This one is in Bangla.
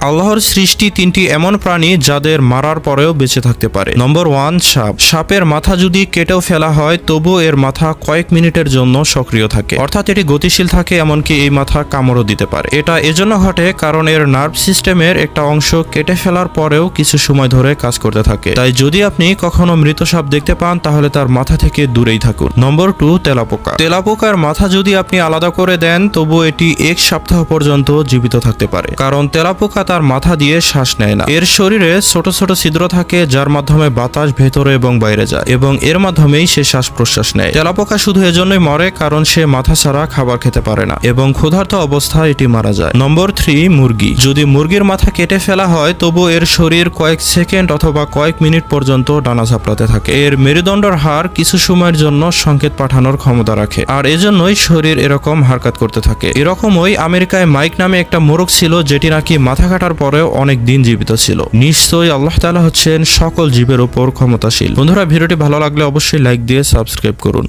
আল্লাহর সৃষ্টি তিনটি এমন প্রাণী যাদের মারার পরেও বেঁচে থাকতে পারে। নম্বর 1, সাপ। সাপের মাথা যদি কেটেও ফেলা হয় তবু এর মাথা কয়েক মিনিটের জন্য সক্রিয় থাকে, অর্থাৎ এটি গতিশীল থাকে, এমনকি এই মাথা কামড়ও দিতে পারে। এটা এজন্য ঘটে কারণ এর নার্ভ সিস্টেমের একটা অংশ কেটে ফেলার পরেও কিছু সময় ধরে কাজ করতে থাকে। তাই যদি আপনি কখনো মৃত সাপ দেখতে পান তাহলে তার মাথা থেকে দূরেই থাকুন। নম্বর 2, তেলাপোকা। তেলাপোকার মাথা যদি আপনি আলাদা করে দেন তবু এটি 1 সপ্তাহ পর্যন্ত জীবিত থাকতে পারে, কারণ তেলাপোকা তার মাথা দিয়ে শ্বাস নেয় না। এর শরীরে ছোট ছোট ছিদ্র থাকে যার মাধ্যমে বাতাস ভেতরে এবং বাইরে যায় এবং এর মাধ্যমেই সে শ্বাস প্রশ্বাস নেয়। তেলাপোকা শুধু এজন্যই মরে কারণ সে মাথা ছাড়া খাবার খেতে পারে না এবং ক্ষুধার্ত অবস্থায় এটি মারা যায়। নম্বর 3, মুরগি। যদি মুরগির মাথা কেটে ফেলা হয় তবু এর শরীর কয়েক সেকেন্ড অথবা কয়েক মিনিট পর্যন্ত ডানা ঝাপটাতে থাকে। এর মেরুদণ্ডের হাড় কিছু সময়ের জন্য সংকেত পাঠানোর ক্ষমতা রাখে আর এজন্যই শরীর এরকম হারকাত করতে থাকে। এরকমই আমেরিকায় মাইক নামে একটা মোরগ ছিল যেটি নাকি মাথা কাটার পরেও অনেক দিন জীবিত ছিল। নিশ্চয়ই আল্লাহ তাআলা হচ্ছেন সকল জীবের উপর ক্ষমতাশীল। বন্ধুরা, ভিডিওটি ভালো লাগলে অবশ্যই লাইক দিয়ে সাবস্ক্রাইব করুন।